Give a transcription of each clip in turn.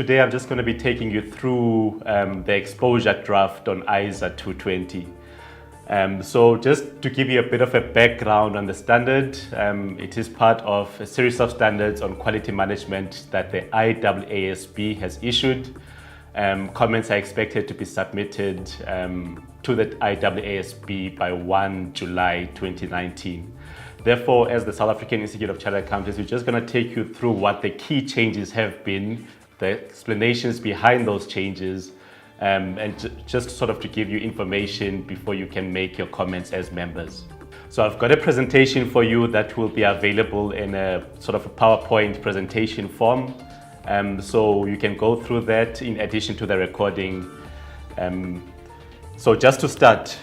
today I'm just going to be taking you through the exposure draft on ISA 220. So just to give you a bit of a background on the standard, it is part of a series of standards on quality management that the IAASB has issued. Comments are expected to be submitted to the IAASB by 1 July 2019. Therefore, as the South African Institute of Chartered Accountants, we're just going to take you through what the key changes have been, the explanations behind those changes, and just sort of to give you information before you can make your comments as members. So I've got a presentation for you that will be available in a sort of a PowerPoint presentation form. So you can go through that in addition to the recording. So just to start,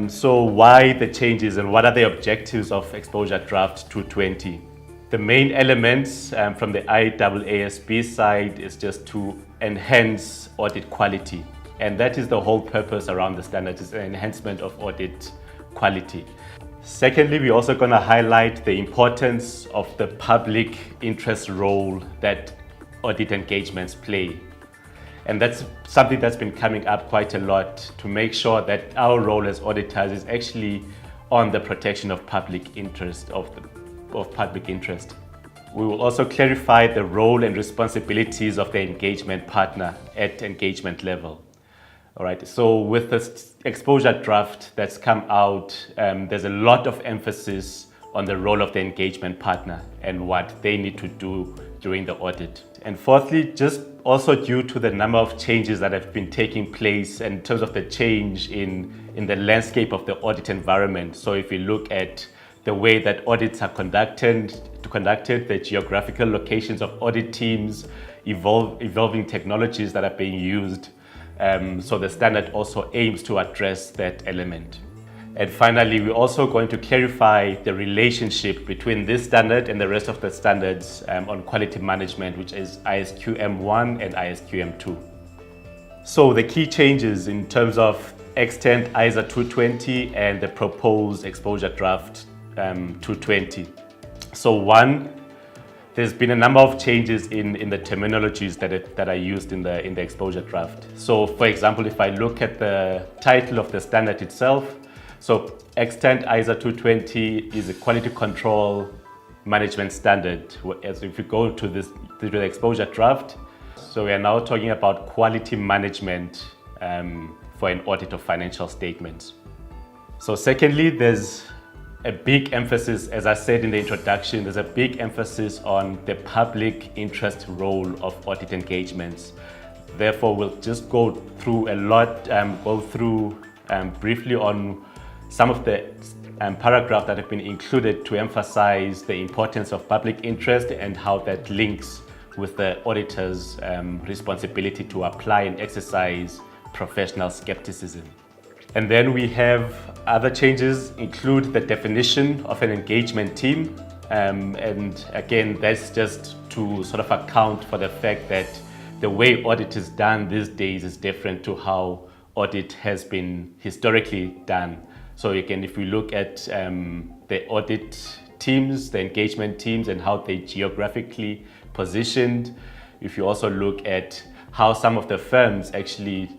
so why the changes and what are the objectives of Exposure Draft 220? The main elements from the IAASB side is just to enhance audit quality. And that is the whole purpose around the standard, is an enhancement of audit quality. Secondly, we're also going to highlight the importance of the public interest role that audit engagements play. And that's something that's been coming up quite a lot, to make sure that our role as auditors is actually on the protection of public interest, of public interest. We will also clarify the role and responsibilities of the engagement partner at engagement level. All right, so with this exposure draft that's come out, there's a lot of emphasis on the role of the engagement partner and what they need to do during the audit. And fourthly, just also due to the number of changes that have been taking place in terms of the change in the landscape of the audit environment. So if you look at the way that audits are conducted, the geographical locations of audit teams, evolving technologies that are being used, so the standard also aims to address that element. And finally, we're also going to clarify the relationship between this standard and the rest of the standards on quality management, which is ISQM1 and ISQM2. So the key changes in terms of extant ISA 220 and the proposed exposure draft 220. So one, there's been a number of changes in the terminologies that are used in the exposure draft. So for example, if I look at the title of the standard itself, so extant ISA 220 is a quality control management standard. As if you go to the exposure draft, so we are now talking about quality management for an audit of financial statements. So secondly, there's a big emphasis, as I said in the introduction, there's a big emphasis on the public interest role of audit engagements. Therefore, we'll just go through a lot, briefly on some of the paragraphs that have been included to emphasize the importance of public interest and how that links with the auditor's responsibility to apply and exercise professional skepticism. And then we have other changes include the definition of an engagement team. And again, that's just to sort of account for the fact that the way audit is done these days is different to how audit has been historically done. So again, if we look at the audit teams, the engagement teams, and how they geographically positioned, if you also look at how some of the firms actually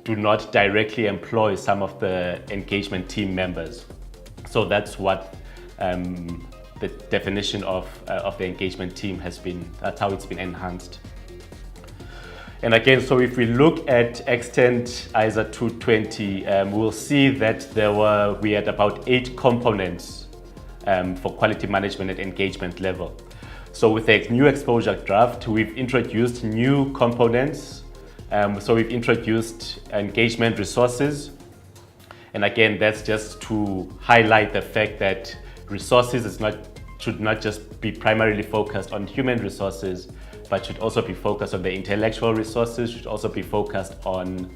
do not directly employ some of the engagement team members. So that's what the definition of the engagement team has been, that's how it's been enhanced. And again, so if we look at extant ISA 220, we'll see that we had about 8 components for quality management at engagement level. So with the new exposure draft, we've introduced new components. So we've introduced engagement resources. And again, that's just to highlight the fact that resources should not just be primarily focused on human resources, but should also be focused on the intellectual resources, should also be focused on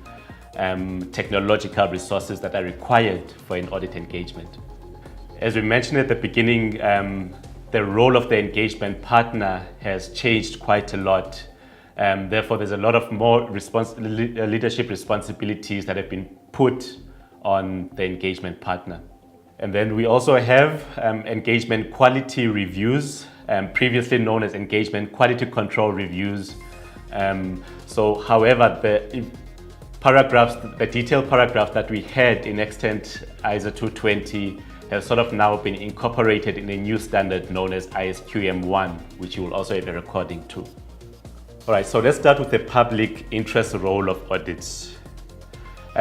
technological resources that are required for an audit engagement. As we mentioned at the beginning, the role of the engagement partner has changed quite a lot. Therefore, there's a lot of more leadership responsibilities that have been put on the engagement partner. And then we also have engagement quality reviews, previously known as engagement quality control reviews. However, the detailed paragraphs that we had in extant ISO 220 have sort of now been incorporated in a new standard known as ISQM1, which you will also have a recording to. All right, so let's start with the public interest role of audits.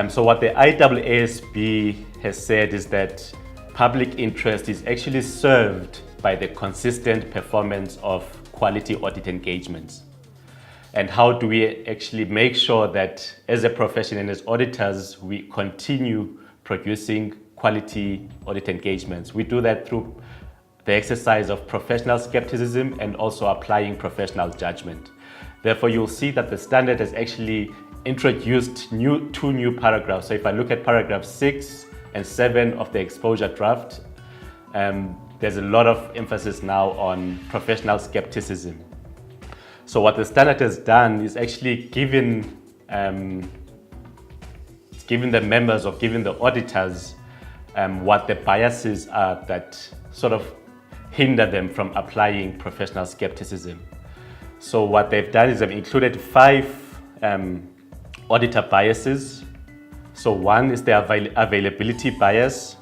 So what the IAASB has said is that public interest is actually served by the consistent performance of quality audit engagements. And how do we actually make sure that as a profession and as auditors, we continue producing quality audit engagements? We do that through the exercise of professional skepticism and also applying professional judgment. Therefore, you'll see that the standard has actually introduced two new paragraphs. So if I look at paragraph 6 and 7 of the exposure draft, there's a lot of emphasis now on professional skepticism. So what the standard has done is actually given the members or given the auditors what the biases are that sort of hinder them from applying professional skepticism. So what they've done is they've included 5 auditor biases. So 1 is the availability bias.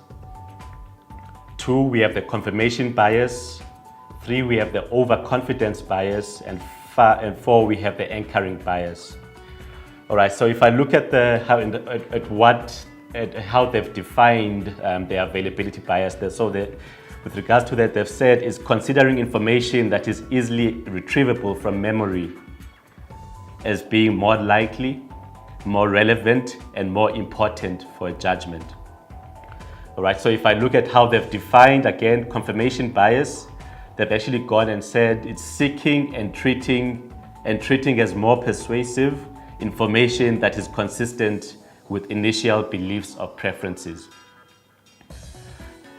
2, we have the confirmation bias. 3, we have the overconfidence bias. And 4, we have the anchoring bias. All right, so if I look at how they've defined the availability bias, with regards to that, they've said is considering information that is easily retrievable from memory as being more likely, more relevant, and more important for a judgment. All right, so if I look at how they've defined, again, confirmation bias, they've actually gone and said it's seeking and treating as more persuasive information that is consistent with initial beliefs or preferences.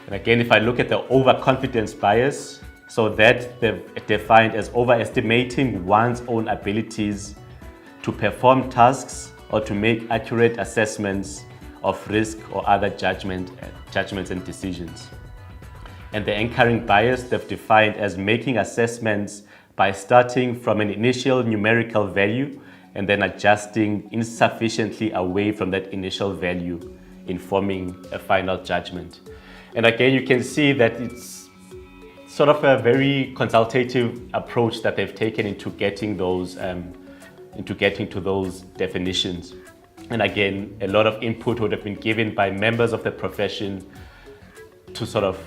And again, if I look at the overconfidence bias, so that they've defined as overestimating one's own abilities to perform tasks or to make accurate assessments of risk or other judgments and decisions. And the anchoring bias they've defined as making assessments by starting from an initial numerical value and then adjusting insufficiently away from that initial value in forming a final judgment. And again, you can see that it's sort of a very consultative approach that they've taken into getting to those definitions. And again, a lot of input would have been given by members of the profession to sort of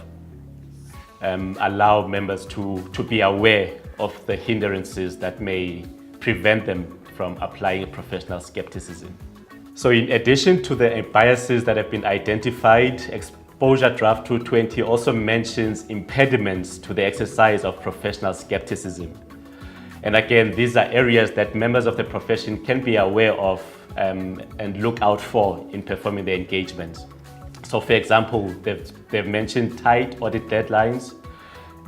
allow members to be aware of the hindrances that may prevent them from applying professional skepticism. So in addition to the biases that have been identified, Exposure Draft 220 also mentions impediments to the exercise of professional skepticism. And again, these are areas that members of the profession can be aware of and look out for in performing their engagements. So for example, they've mentioned tight audit deadlines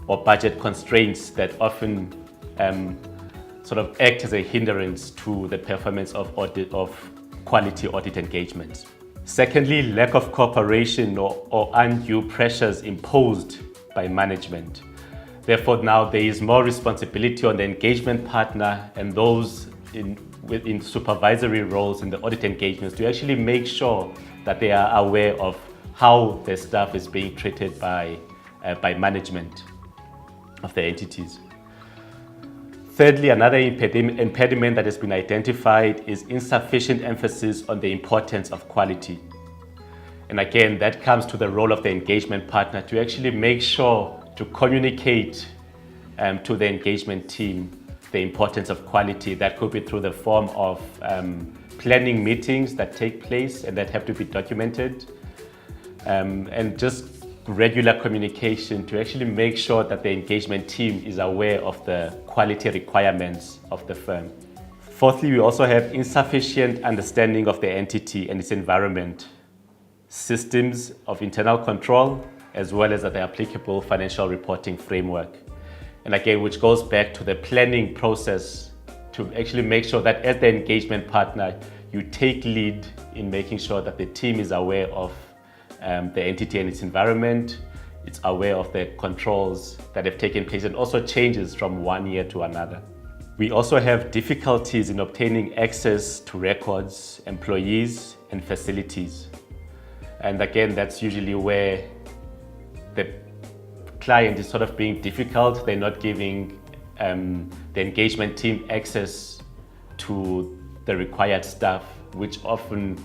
or budget constraints that often sort of act as a hindrance to the performance of quality audit engagements. Secondly, lack of cooperation or undue pressures imposed by management. Therefore, now there is more responsibility on the engagement partner and those in supervisory roles in the audit engagements to actually make sure that they are aware of how their staff is being treated by management of the entities. Thirdly, another impediment that has been identified is insufficient emphasis on the importance of quality. And again, that comes to the role of the engagement partner to actually make sure to communicate to the engagement team the importance of quality. That could be through the form of planning meetings that take place and that have to be documented, and just regular communication to actually make sure that the engagement team is aware of the quality requirements of the firm. Fourthly, we also have insufficient understanding of the entity and its environment, systems of internal control, as well as the applicable financial reporting framework. And again, which goes back to the planning process to actually make sure that as the engagement partner, you take lead in making sure that the team is aware of the entity and its environment, it's aware of the controls that have taken place and also changes from one year to another. We also have difficulties in obtaining access to records, employees, and facilities. And again, that's usually where the client is sort of being difficult. They're not giving the engagement team access to the required staff, which often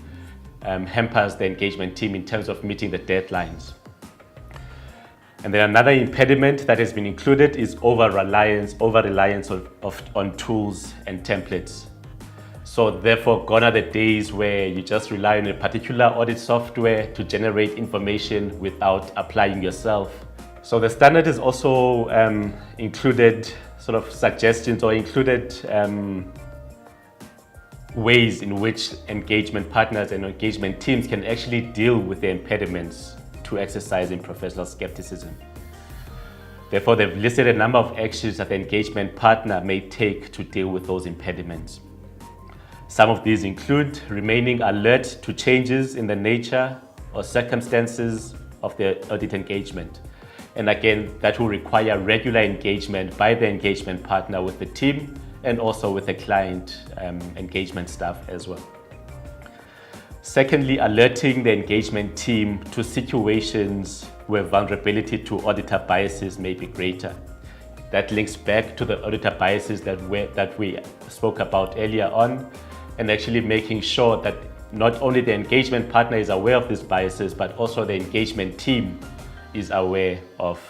hampers the engagement team in terms of meeting the deadlines. And then another impediment that has been included is over-reliance on tools and templates. So therefore, gone are the days where you just rely on a particular audit software to generate information without applying yourself. So the standard has also included sort of suggestions or included ways in which engagement partners and engagement teams can actually deal with the impediments to exercising professional skepticism. Therefore, they've listed a number of actions that the engagement partner may take to deal with those impediments. Some of these include remaining alert to changes in the nature or circumstances of the audit engagement. And again, that will require regular engagement by the engagement partner with the team and also with the client engagement staff as well. Secondly, alerting the engagement team to situations where vulnerability to auditor biases may be greater. That links back to the auditor biases that we spoke about earlier on, and actually making sure that not only the engagement partner is aware of these biases, but also the engagement team is aware of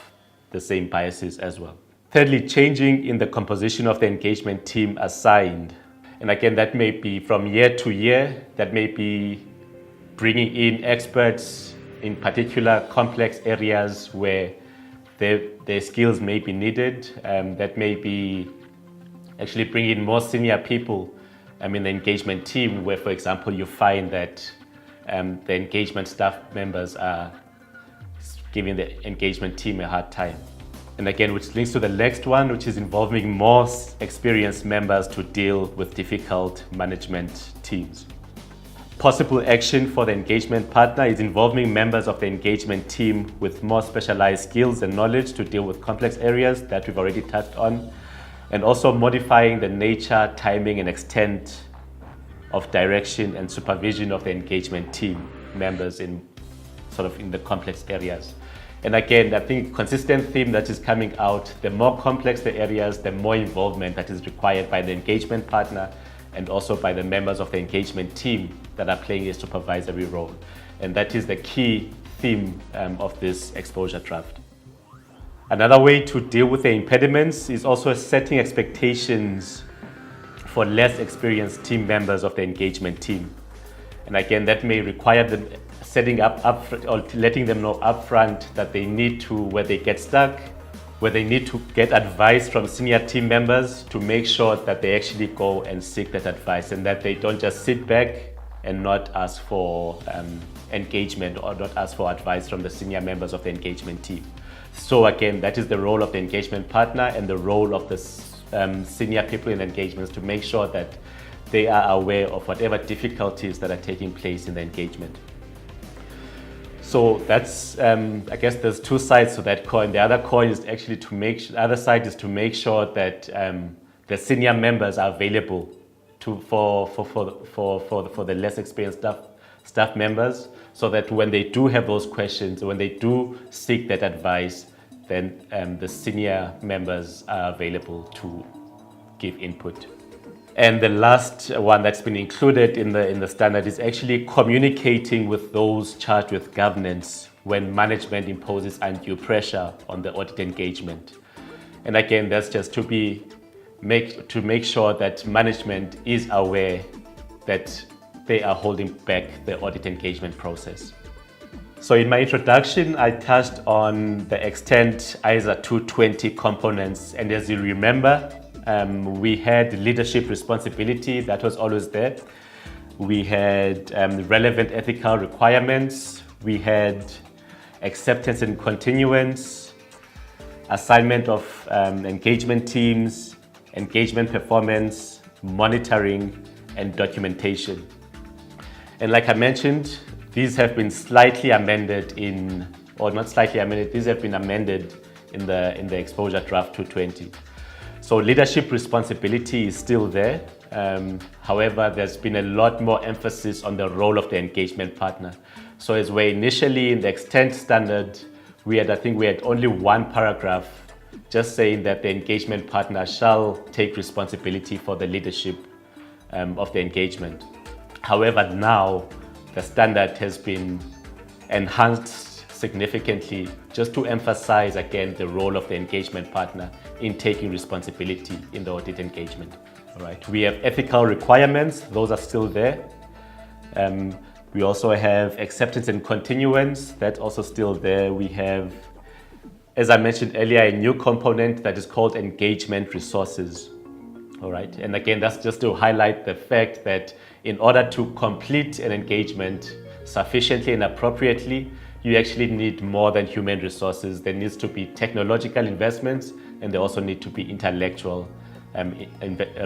the same biases as well. Thirdly, changing in the composition of the engagement team assigned. And again, that may be from year to year, that may be bringing in experts in particular complex areas where their skills may be needed. That may be actually bringing in more senior people in the engagement team where, for example, you find that the engagement staff members are giving the engagement team a hard time. And again, which links to the next one, which is involving more experienced members to deal with difficult management teams. Possible action for the engagement partner is involving members of the engagement team with more specialized skills and knowledge to deal with complex areas that we've already touched on, and also modifying the nature, timing, and extent of direction and supervision of the engagement team members in the complex areas. And again, I think consistent theme that is coming out, the more complex the areas, the more involvement that is required by the engagement partner and also by the members of the engagement team that are playing a supervisory role. And that is the key theme of this exposure draft. Another way to deal with the impediments is also setting expectations for less experienced team members of the engagement team. And again, that may require them setting up or letting them know upfront that they need to, where they get stuck, where they need to get advice from senior team members to make sure that they actually go and seek that advice and that they don't just sit back and not ask for engagement or not ask for advice from the senior members of the engagement team. So again, that is the role of the engagement partner and the role of the senior people in engagements to make sure that they are aware of whatever difficulties that are taking place in the engagement. So that's, I guess there's two sides to that coin. The other coin is actually the other side is to make sure that the senior members are available for the less experienced staff members, so that when they do have those questions, when they do seek that advice, then the senior members are available to give input. And the last one that's been included in the standard is actually communicating with those charged with governance when management imposes undue pressure on the audit engagement. And again, that's just to make sure that management is aware that they are holding back the audit engagement process. So in my introduction, I touched on the extent ISA 220 components, and as you remember, we had leadership responsibility, that was always there. We had relevant ethical requirements. We had acceptance and continuance, assignment of engagement teams, engagement performance, monitoring, and documentation. And like I mentioned, these have been slightly amended these have been amended in the exposure draft 220. So leadership responsibility is still there. However, there's been a lot more emphasis on the role of the engagement partner. So as we're initially in the extent standard, I think we had only one paragraph just saying that the engagement partner shall take responsibility for the leadership of the engagement. However, now the standard has been enhanced significantly just to emphasize again the role of the engagement partner in taking responsibility in the audit engagement. All right. We have ethical requirements, those are still there. We also have acceptance and continuance, that's also still there. We have, as I mentioned earlier, a new component that is called engagement resources. All right, and again, that's just to highlight the fact that in order to complete an engagement sufficiently and appropriately, you actually need more than human resources. There needs to be technological investments, and there also need to be intellectual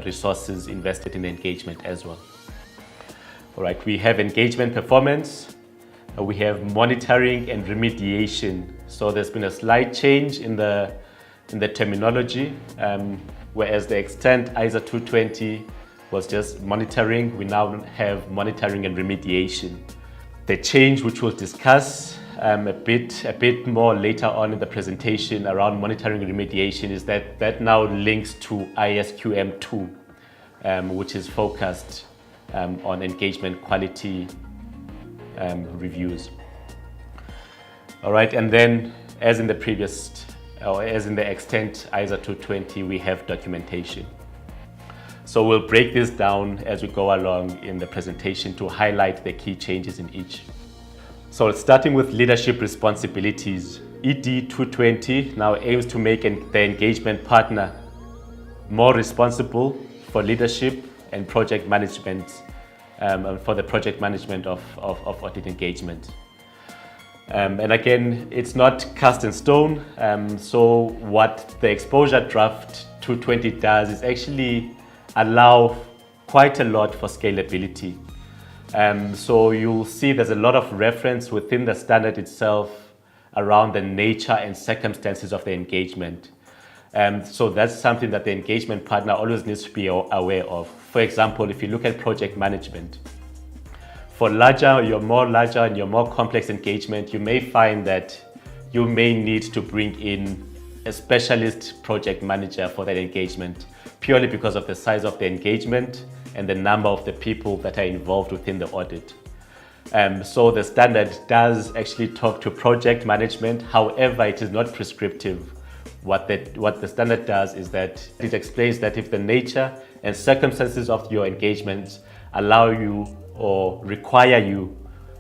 resources invested in engagement as well. All right, we have engagement performance, we have monitoring and remediation. So there's been a slight change in the terminology, whereas the extent ISA 220 was just monitoring, we now have monitoring and remediation. The change, which we'll discuss a bit more later on in the presentation around monitoring and remediation, is that now links to ISQM 2, which is focused on engagement quality reviews. All right, and then as in the previous, or as in the extent ISA 220, we have documentation. So we'll break this down as we go along in the presentation to highlight the key changes in each. So starting with leadership responsibilities, ED 220 now aims to make the engagement partner more responsible for leadership and project management, for the project management of audit engagement. And again, it's not cast in stone. So what the exposure draft 220 does is actually allow quite a lot for scalability. So you'll see there's a lot of reference within the standard itself around the nature and circumstances of the engagement. So that's something that the engagement partner always needs to be aware of. For example, if you look at project management, for your more complex engagement, you may find that you may need to bring in a specialist project manager for that engagement, purely because of the size of the engagement and the number of the people that are involved within the audit. So the standard does actually talk to project management. However, it is not prescriptive. What the standard does is that it explains that if the nature and circumstances of your engagements allow you or require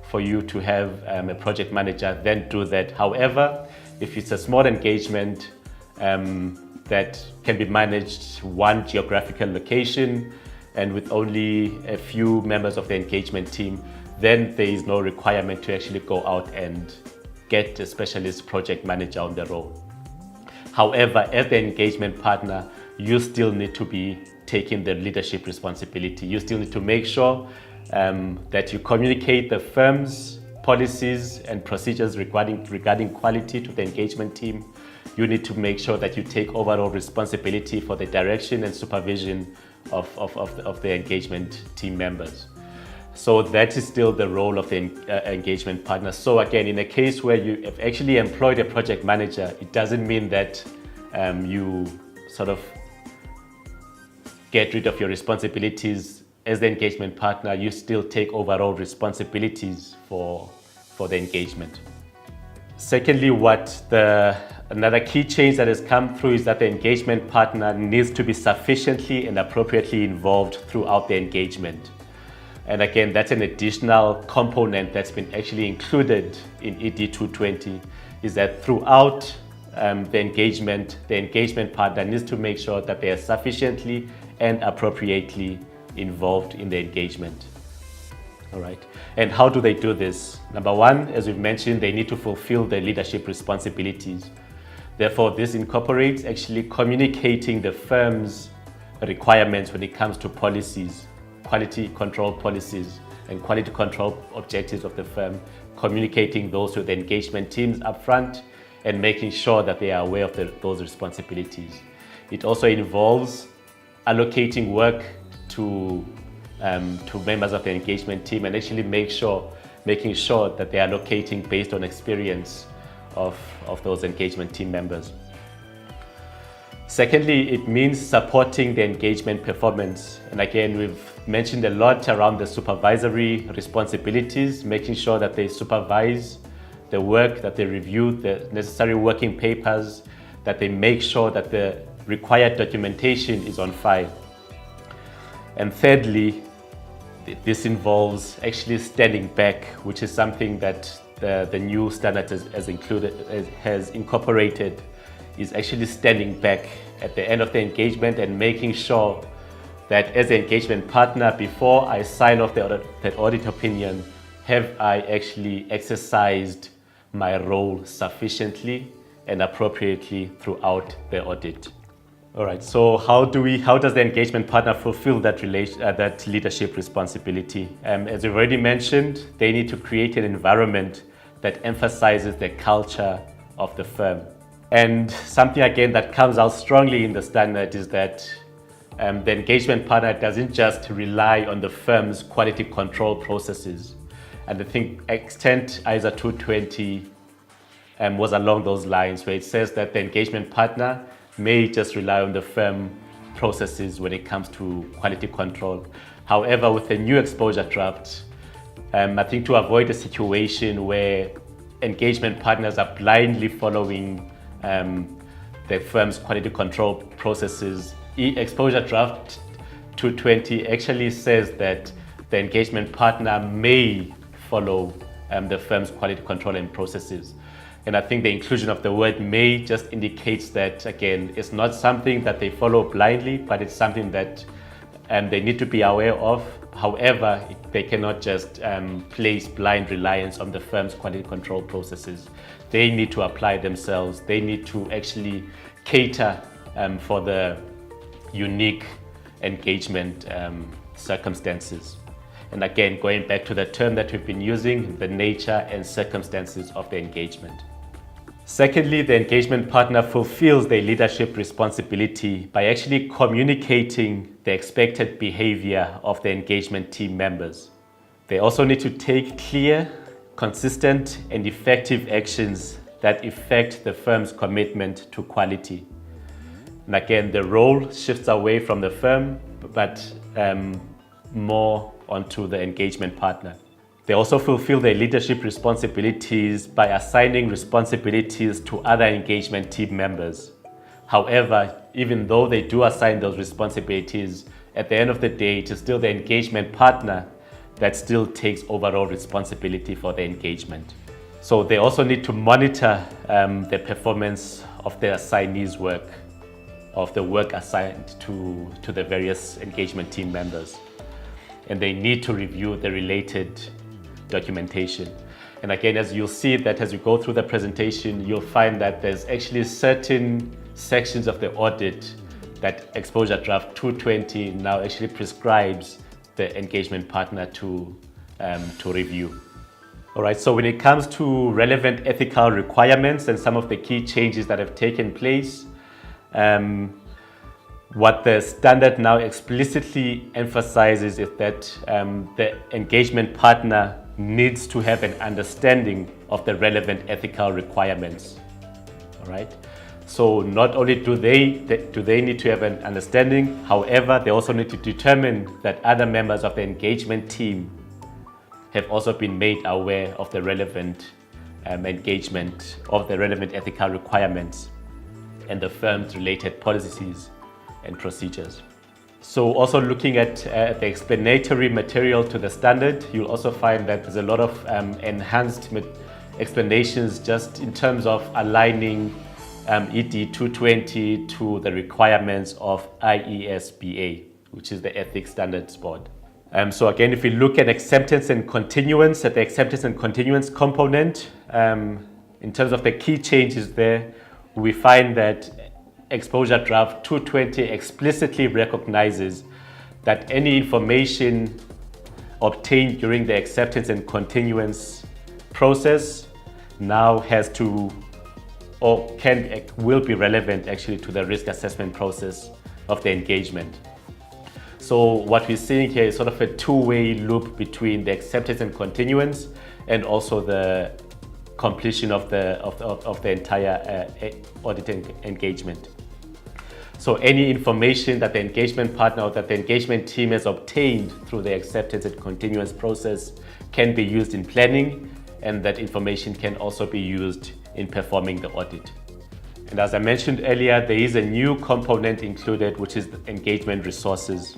for you to have a project manager, then do that. However, if it's a small engagement that can be managed one geographical location and with only a few members of the engagement team, then there is no requirement to actually go out and get a specialist project manager on the role. However, as the engagement partner, you still need to be taking the leadership responsibility. You still need to make sure that you communicate the firm's policies and procedures regarding quality to the engagement team. You need to make sure that you take overall responsibility for the direction and supervision of the engagement team members. So that is still the role of the engagement partner. So again, in a case where you have actually employed a project manager, it doesn't mean that you sort of get rid of your responsibilities as the engagement partner. You still take overall responsibilities for the engagement. Secondly, another key change that has come through is that the engagement partner needs to be sufficiently and appropriately involved throughout the engagement. And again, that's an additional component that's been actually included in ED 220, is that throughout the engagement partner needs to make sure that they are sufficiently and appropriately involved in the engagement. All right. And how do they do this? Number one, as we've mentioned, they need to fulfill their leadership responsibilities. Therefore, this incorporates actually communicating the firm's requirements when it comes to policies, quality control policies and quality control objectives of the firm, communicating those to the engagement teams up front and making sure that they are aware of those responsibilities. It also involves allocating work to members of the engagement team and actually making sure that they are allocating based on experience of those engagement team members. Secondly, it means supporting the engagement performance. And again, we've mentioned a lot around the supervisory responsibilities, making sure that they supervise the work, that they review the necessary working papers, that they make sure that the required documentation is on file. And thirdly, this involves actually standing back, which is something that the new standard has incorporated, is actually standing back at the end of the engagement and making sure that as an engagement partner, before I sign off that audit opinion, have I actually exercised my role sufficiently and appropriately throughout the audit. All right, so how does the engagement partner fulfill that leadership responsibility? As we've already mentioned, they need to create an environment that emphasizes the culture of the firm. And something again that comes out strongly in the standard is that the engagement partner doesn't just rely on the firm's quality control processes. And I think extent ISA 220 was along those lines, where it says that the engagement partner may just rely on the firm processes when it comes to quality control. However, with the new exposure draft, I think to avoid a situation where engagement partners are blindly following the firm's quality control processes, exposure draft 220 actually says that the engagement partner may follow the firm's quality control and processes. And I think the inclusion of the word may just indicates that, again, it's not something that they follow blindly, but it's something that they need to be aware of. However, they cannot just place blind reliance on the firm's quality control processes. They need to apply themselves. They need to actually cater for the unique engagement circumstances. And again, going back to the term that we've been using, the nature and circumstances of the engagement. Secondly, the engagement partner fulfills their leadership responsibility by actually communicating the expected behavior of the engagement team members. They also need to take clear, consistent, and effective actions that affect the firm's commitment to quality. And again, the role shifts away from the firm, but more onto the engagement partner. They also fulfill their leadership responsibilities by assigning responsibilities to other engagement team members. However, even though they do assign those responsibilities, at the end of the day, it is still the engagement partner that still takes overall responsibility for the engagement. So they also need to monitor the performance of the assignees' work, of the work assigned to the various engagement team members. And they need to review the related documentation. And again, as you'll see that as you go through the presentation, you'll find that there's actually certain sections of the audit that Exposure Draft 220 now actually prescribes the engagement partner to review. All right, so when it comes to relevant ethical requirements and some of the key changes that have taken place, what the standard now explicitly emphasizes is that the engagement partner needs to have an understanding of the relevant ethical requirements. All right. So not only do they need to have an understanding, however, they also need to determine that other members of the engagement team have also been made aware of the relevant engagement, of the relevant ethical requirements and the firm's related policies and procedures. So also looking at the explanatory material to the standard, you'll also find that there's a lot of enhanced explanations just in terms of aligning ED 220 to the requirements of IESBA, which is the Ethics Standards Board. So again, if we look at acceptance and continuance, at the acceptance and continuance component, in terms of the key changes there, we find that Exposure Draft 220 explicitly recognizes that any information obtained during the acceptance and continuance process now has to or will be relevant actually to the risk assessment process of the engagement. So what we're seeing here is sort of a two-way loop between the acceptance and continuance, and also the completion of the entire audit engagement. So any information that the engagement partner or that the engagement team has obtained through the acceptance and continuance process can be used in planning, and that information can also be used in performing the audit. And as I mentioned earlier, there is a new component included, which is the engagement resources.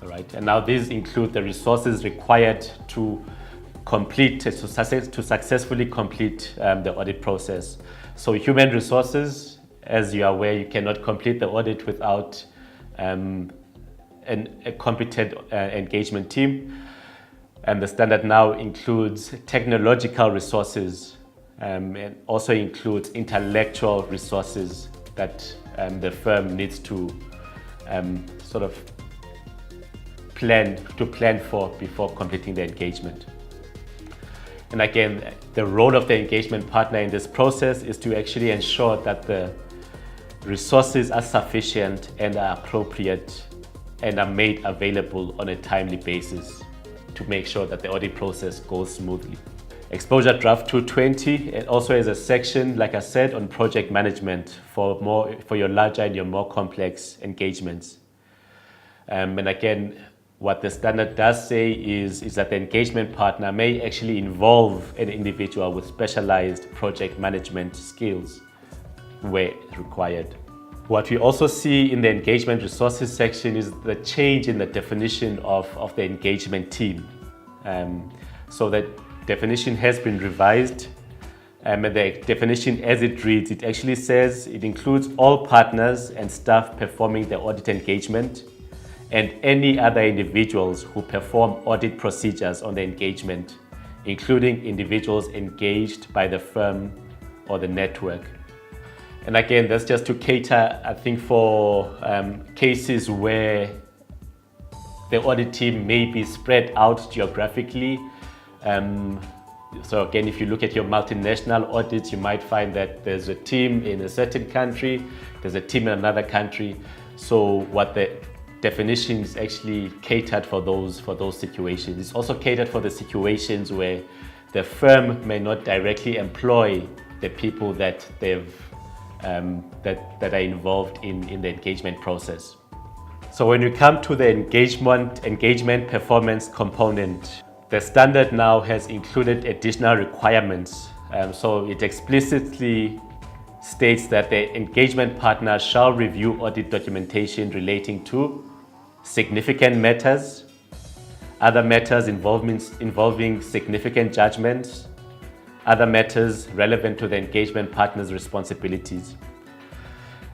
All right, and now these include the resources required to successfully complete the audit process. So human resources, as you are aware, you cannot complete the audit without a competent engagement team. And the standard now includes technological resources, and also includes intellectual resources that the firm needs to sort of plan for before completing the engagement. And again, the role of the engagement partner in this process is to actually ensure that the resources are sufficient and are appropriate and are made available on a timely basis to make sure that the audit process goes smoothly. Exposure Draft 220, it also has a section, like I said, on project management for your larger and your more complex engagements. And again, what the standard does say is that the engagement partner may actually involve an individual with specialized project management skills where required. What we also see in the engagement resources section is the change in the definition of the engagement team. So that definition has been revised, and the definition as it reads, it actually says it includes all partners and staff performing the audit engagement and any other individuals who perform audit procedures on the engagement, including individuals engaged by the firm or the network. And again, that's just to cater, I think, for cases where the audit team may be spread out geographically. So again, if you look at your multinational audits, you might find that there's a team in a certain country, there's a team in another country. So what the definition is actually catered for those situations. It's also catered for the situations where the firm may not directly employ the people that they've that are involved in the engagement process. So when you come to the engagement performance component, the standard now has included additional requirements. So it explicitly states that the engagement partner shall review audit documentation relating to significant matters, other matters involving significant judgments, other matters relevant to the engagement partner's responsibilities.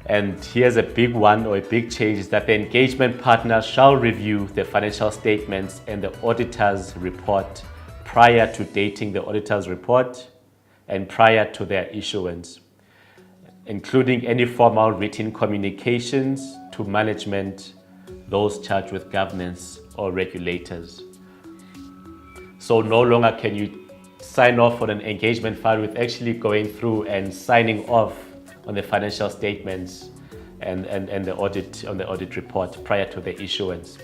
And here's a big one, or a big change, is that the engagement partner shall review the financial statements and the auditor's report prior to dating the auditor's report and prior to their issuance, including any formal written communications to management, those charged with governance or regulators. So no longer can you sign off on an engagement file with actually going through and signing off on the financial statements and the audit report prior to the issuance.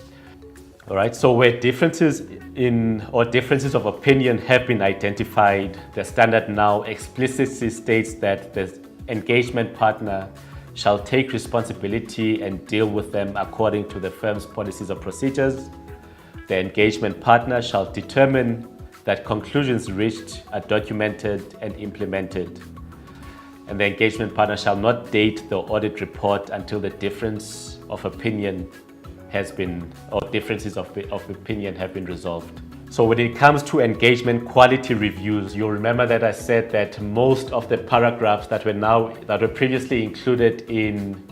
All right, so where differences of opinion have been identified, the standard now explicitly states that the engagement partner shall take responsibility and deal with them according to the firm's policies or procedures. The engagement partner shall determine that conclusions reached are documented and implemented. And the engagement partner shall not date the audit report until the difference of opinion has been, or differences of opinion have been resolved. So when it comes to engagement quality reviews, you'll remember that I said that most of the paragraphs that were previously included in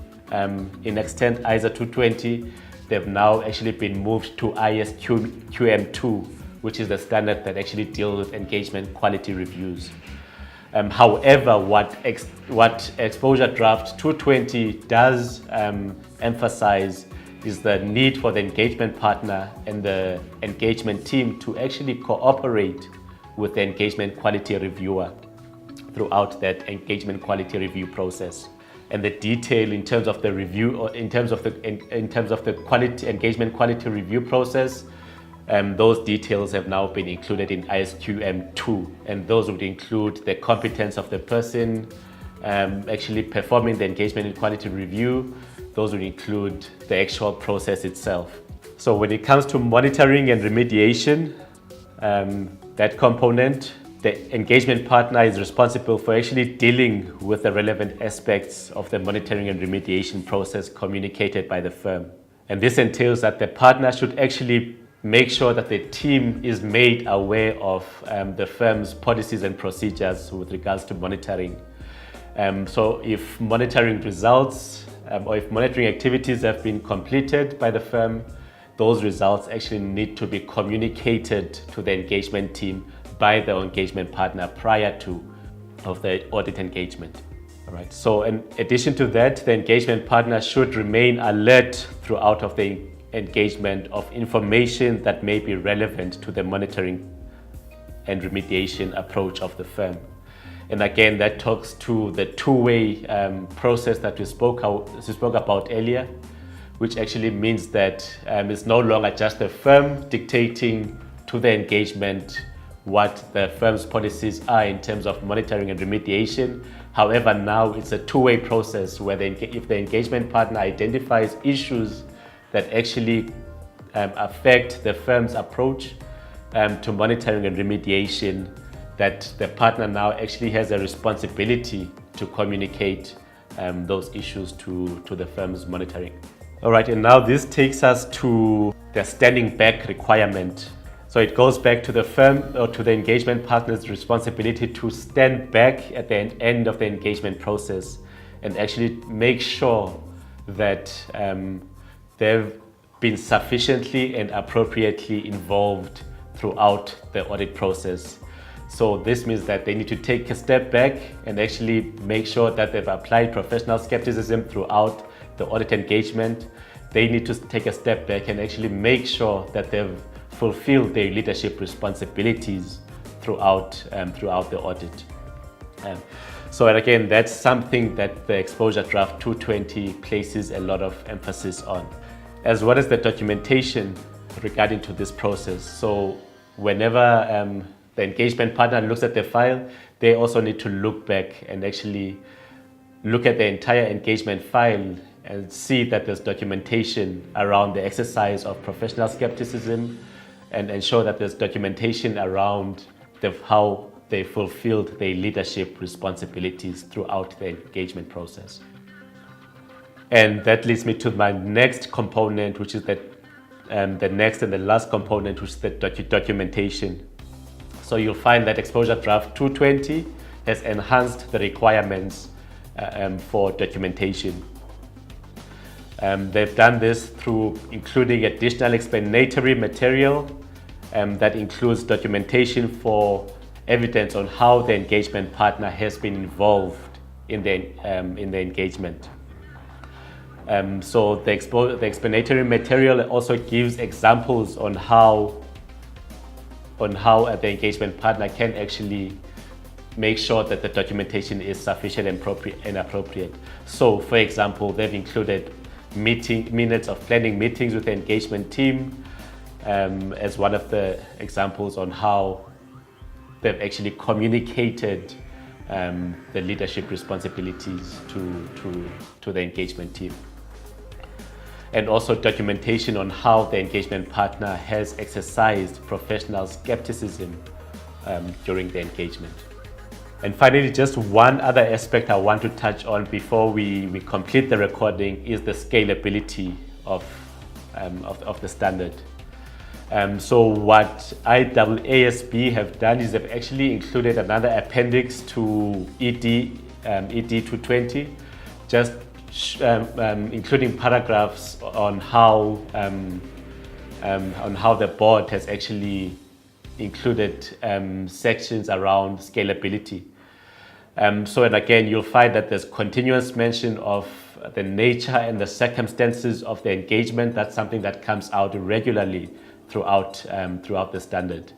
Extend ISA 220, they've now actually been moved to ISQM2, which is the standard that actually deals with engagement quality reviews. However, what Exposure Draft 220 does emphasize is the need for the engagement partner and the engagement team to actually cooperate with the engagement quality reviewer. throughout that engagement quality review process. And the detail in terms of the review, or in terms of the quality engagement quality review process, those details have now been included in ISQM2, and those would include the competence of the person actually performing the engagement and quality review. Those would include the actual process itself. So when it comes to monitoring and remediation, that component, the engagement partner is responsible for actually dealing with the relevant aspects of the monitoring and remediation process communicated by the firm. And this entails that the partner should actually make sure that the team is made aware of the firm's policies and procedures with regards to monitoring. So if monitoring results or if monitoring activities have been completed by the firm, those results actually need to be communicated to the engagement team by the engagement partner prior to the audit engagement. All right. So in addition to that, the engagement partner should remain alert throughout of the engagement of information that may be relevant to the monitoring and remediation approach of the firm. And again, that talks to the two-way process that we spoke about earlier, which actually means that it's no longer just the firm dictating to the engagement what the firm's policies are in terms of monitoring and remediation. However, now it's a two-way process where if the engagement partner identifies issues that actually affect the firm's approach to monitoring and remediation, that the partner now actually has a responsibility to communicate those issues to the firm's monitoring. All right, and now this takes us to the standing back requirement. So it goes back to the firm or to the engagement partner's responsibility to stand back at the end of the engagement process and actually make sure that they've been sufficiently and appropriately involved throughout the audit process. So this means that they need to take a step back and actually make sure that they've applied professional skepticism throughout the audit engagement. They need to take a step back and actually make sure that they've fulfilled their leadership responsibilities throughout the audit. So and again, that's something that the exposure draft 220 places a lot of emphasis on, as well as the documentation regarding to this process. So whenever the engagement partner looks at the file, they also need to look back and actually look at the entire engagement file and see that there's documentation around the exercise of professional skepticism and ensure that there's documentation around how they fulfilled their leadership responsibilities throughout the engagement process. And that leads me to my next component, which is the next and the last component, which is the documentation. So you'll find that exposure draft 220 has enhanced the requirements for documentation. They've done this through including additional explanatory material that includes documentation for evidence on how the engagement partner has been involved in the engagement. So the explanatory material also gives examples on how the engagement partner can actually make sure that the documentation is sufficient and appropriate. So, for example, they've included minutes of planning meetings with the engagement team as one of the examples on how they've actually communicated the leadership responsibilities to the engagement team. And also documentation on how the engagement partner has exercised professional skepticism during the engagement. And finally, just one other aspect I want to touch on before we complete the recording is the scalability of the standard. So what IAASB have done is they've actually included another appendix to ED 220, just including paragraphs on how the board has actually included sections around scalability. So and again, you'll find that there's continuous mention of the nature and the circumstances of the engagement. That's something that comes out regularly throughout the standard.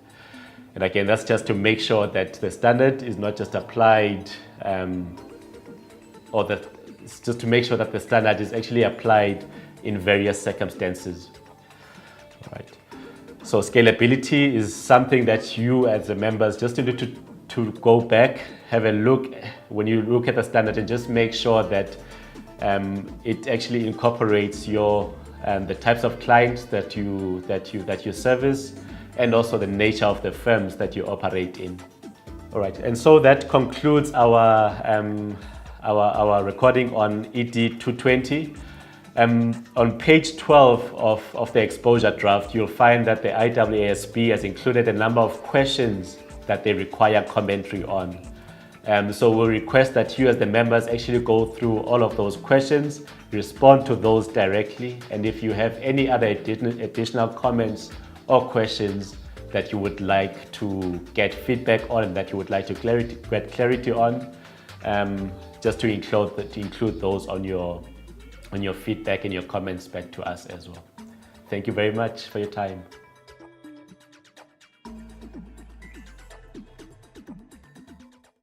And again, that's just to make sure that the standard is not just applied, it's just to make sure that the standard is actually applied in various circumstances. All right. So scalability is something that you as the members just need to go back, have a look when you look at the standard, and just make sure that it actually incorporates the types of clients that you service, and also the nature of the firms that you operate in. All right, and so that concludes our recording on ED 220. On page 12 of the exposure draft, you'll find that the IAASB has included a number of questions that they require commentary on. So we'll request that you as the members actually go through all of those questions, respond to those directly, and if you have any other additional comments or questions that you would like to get feedback on and that you would like to get clarity on, just to include those on your feedback and your comments back to us as well. Thank you very much for your time.